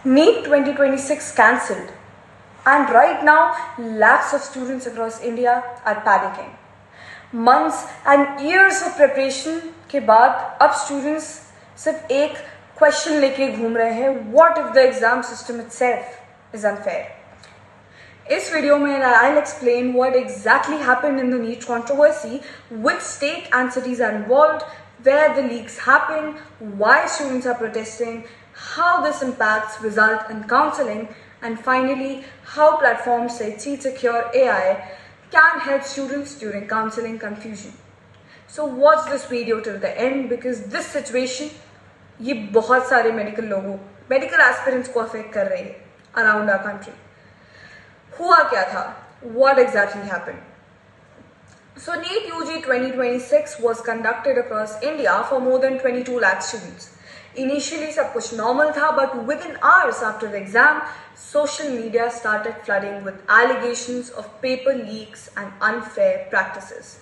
NEET 2026 cancelled, and right now lakhs of students across India are panicking. Months and years of preparation के बाद अब students सिर्फ एक question लेके घूम रहे हैं, what if the exam system itself is unfair? इस वीडियो में I'll explain what exactly happened in the NEET controversy, which state and cities are involved, where the leaks happened, why students are protesting, how this impacts result in counseling, and finally how platforms like SeatSecure AI can help students during counseling confusion. So watch this video till the end because this situation ये बहुत सारे medical aspirants को affect कर रही है around our country. हुआ क्या था? What exactly happened? So NEET UG 2026 was conducted across India for more than 22 lakh students. Initially सब कुछ normal था, but within hours after the exam, social media started flooding with allegations of paper leaks and unfair practices.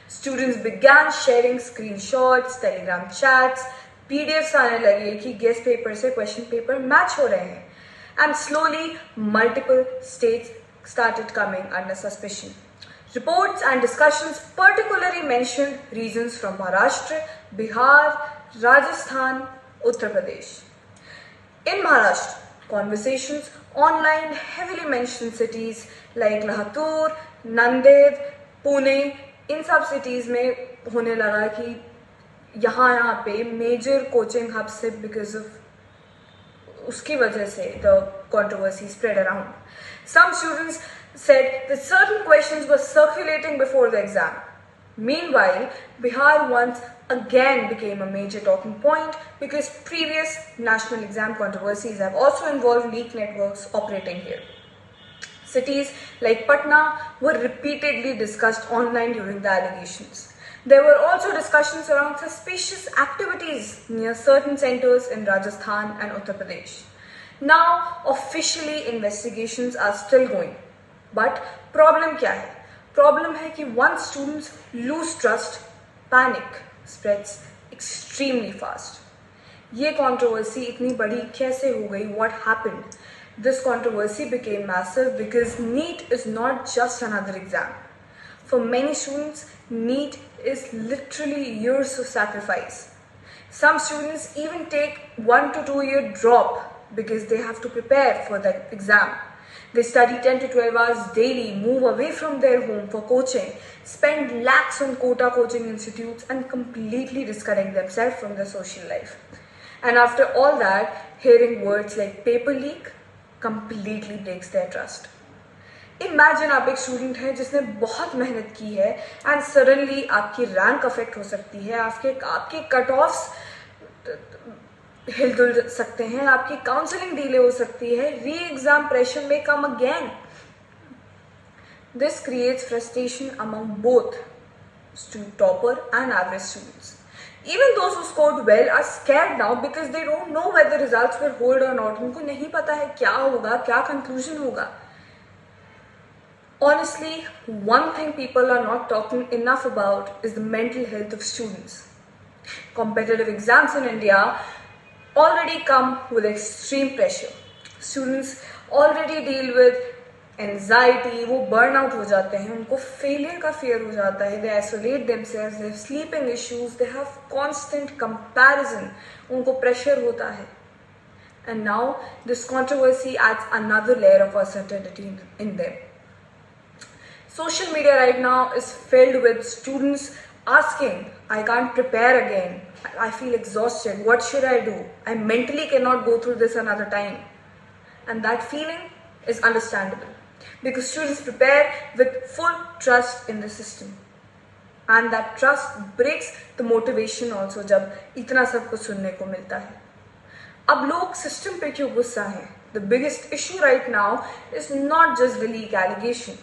Students began sharing screenshots, telegram chats, PDFs आने लगे कि guest paper से question paper match हो रहे हैं, and slowly multiple states started coming under suspicion. Reports and discussions particularly mentioned regions from Maharashtra, Bihar, Rajasthan, Uttar Pradesh. In Maharashtra, conversations online heavily mentioned cities like Latur, Nanded, Pune. इन सब cities में होने लगा कि यहाँ पे major coaching hubs से because of उसकी वजह से the controversy spread around. Some students said that certain questions were circulating before the exam. Meanwhile, Bihar once again became a major talking point because previous national exam controversies have also involved leak networks operating here. Cities like Patna were repeatedly discussed online during the allegations. There were also discussions around suspicious activities near certain centers in Rajasthan and Uttar Pradesh. Now, officially investigations are still going. But problem क्या है? Problem है कि once students lose trust, panic spreads extremely fast. ये controversy इतनी बड़ी कैसे हो गई? What happened? This controversy became massive because NEET is not just another exam. For many students, NEET is literally years of sacrifice. Some students even take 1 to 2 year drop because they have to prepare for the exam. They study 10 to 12 hours daily, move away from their home for coaching, spend lakhs on quota coaching institutes, and completely disconnect themselves from their social life. And after all that, hearing words like paper leak completely breaks their trust. Imagine आप एक student हैं जिसने बहुत मेहनत की है and suddenly आपकी rank affect हो सकती है, आपके कट ऑफ्स हिलजुल सकते हैं, आपकी काउंसलिंग डिले हो सकती है, री एग्जाम प्रेशर में come again. This creates frustration among both topper and average students. Even those who scored well are scared now because they don't know whether results will hold or not. उनको नहीं पता है क्या होगा, क्या conclusion होगा. Honestly, one thing people are not talking enough about is the mental health of students. Competitive exams in India already come with extreme pressure. Students already deal with anxiety, वो burnout हो जाते हैं, उनको failure का fear हो जाता है, they isolate themselves, they have sleeping issues, they have constant comparison, उनको pressure होता है. And now this controversy adds another layer of uncertainty in them. Social media right now is filled with students asking, I can't prepare again. I feel exhausted. What should I do? I mentally cannot go through this another time. And that feeling is understandable because students prepare with full trust in the system. And that trust breaks the motivation also जब इतना सब कुछ सुनने को मिलता है. अब लोग system पे क्यों गुस्सा हैं? The biggest issue right now is not just the leak allegation.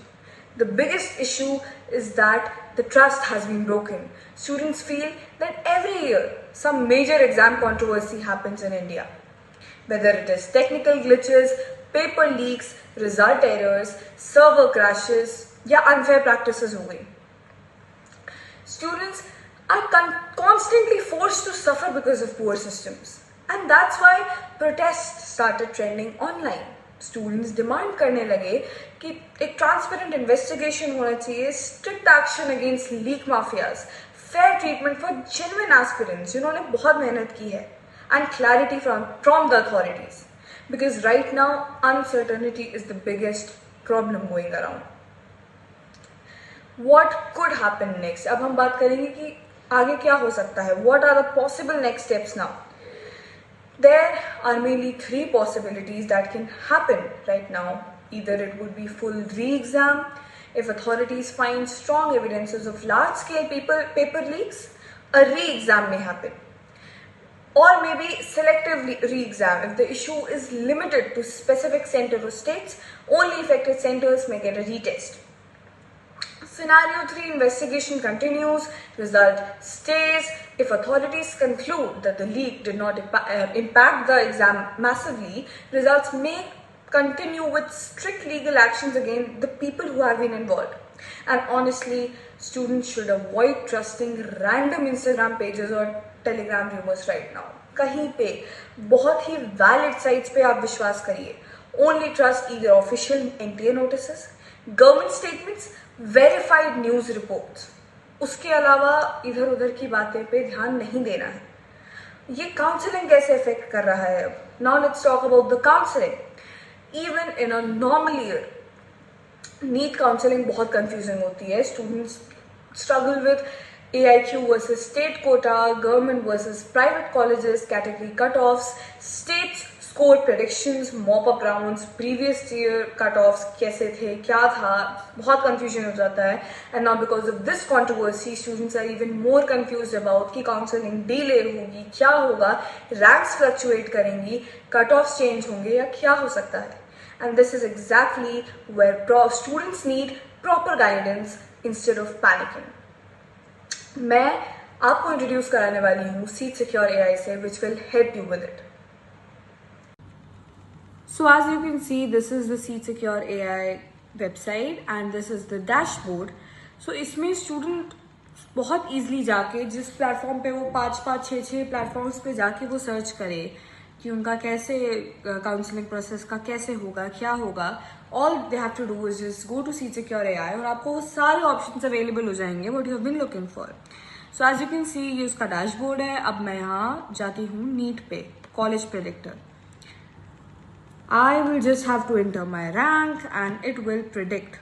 The biggest issue is that the trust has been broken. Students feel that every year some major exam controversy happens in India. Whether it is technical glitches, paper leaks, result errors, server crashes, या unfair practices हो गई. Students are constantly forced to suffer because of poor systems. And that's why protests started trending online. Students demand करने लगे कि एक transparent investigation होना चाहिए, strict action against leak mafias, fair treatment for genuine aspirants जिन्होंने बहुत मेहनत की है, and clarity from the authorities, because right now uncertainty is the biggest problem going around. What could happen next? अब हम बात करेंगे कि आगे क्या हो सकता है. What are the possible next steps now? There are mainly three possibilities that can happen right now. Either it would be full re-exam if authorities find strong evidences of large-scale paper leaks. A re-exam may happen, or maybe selective re-exam if the issue is limited to specific center or states. Only affected centers may get a retest. Scenario 3, investigation continues, result stays. If authorities conclude that the leak did not impact the exam massively, results may continue with strict legal actions against the people who have been involved. And honestly, students should avoid trusting random Instagram pages or Telegram rumors right now. कहीं पे बहुत ही valid sites पे आप विश्वास करिए. Only trust either official NTA notices, government statements, verified news reports. उसके अलावा इधर उधर की बातें पे ध्यान नहीं देना है. ये काउंसलिंग कैसे इफेक्ट कर रहा है अब. Now let's talk about the counselling. Even in a normal year NEET counselling बहुत कंफ्यूजिंग होती है. Students struggle with AIQ versus state quota, government versus private colleges, category cutoffs, states score predictions, mop-up rounds, previous year cutoffs कैसे थे, क्या था, बहुत confusion हो जाता है. And now because of this controversy, students are even more confused about कि counseling delay होगी, क्या होगा, ranks fluctuate करेंगी, cutoffs change होंगे या क्या हो सकता है. And this is exactly where students need proper guidance instead of panicking. मैं आपको इंट्रोड्यूस कराने वाली हूँ सीट सिक्योर AI से, which will help you with it. So as you can see, this is the Seat Secure AI website and this is the dashboard. So इसमें student बहुत easily जाके जिस प्लेटफॉर्म पे वो 5-6 प्लेटफॉर्म्स पे जाके वो सर्च करे कि उनका कैसे काउंसलिंग प्रोसेस का कैसे होगा, क्या होगा. All they have to do is just go to Seat Secure AI और आपको वो सारे ऑप्शंस अवेलेबल हो जाएंगे what you have been looking for. So as you can see, ये उसका डैशबोर्ड है. अब मैं यहाँ जाती हूँ नीट पे, college predictor. I will just have to enter my rank and it will predict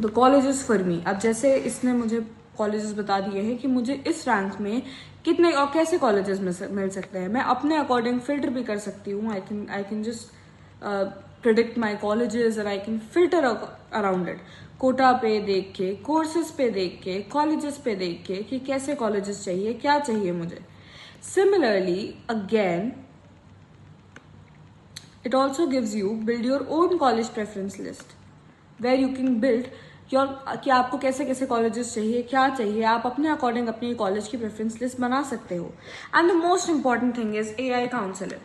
the colleges for me. अब जैसे इसने मुझे कॉलेजेस बता दिए हैं कि मुझे इस रैंक में कितने और कैसे कॉलेजेस मिल सकते हैं. मैं अपने अकॉर्डिंग फिल्टर भी कर सकती हूँ. I can just predict my colleges और I can filter around it. Quota पे देख के, कोर्सेज पे देख के, कॉलेजेस पे देख के कि कैसे कॉलेजेस चाहिए, क्या चाहिए मुझे. Similarly again it also gives you build your own college preference list where you can build your कि आपको कैसे कैसे कॉलेजेस चाहिए, क्या चाहिए, आप अपने अकॉर्डिंग अपनी कॉलेज की प्रेफरेंस लिस्ट बना सकते हो. And the most important thing is AI counsellor.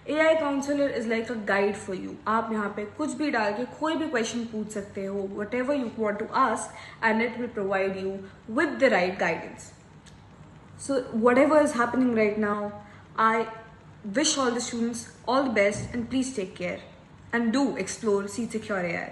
AI counsellor is like a guide for you. आप यहाँ पे कुछ भी डाल के कोई भी क्वेश्चन पूछ सकते हो, whatever you want to ask, and it will provide you with the right guidance. So whatever is happening right now, I wish all the students all the best and please take care and do explore Seat Secure AI.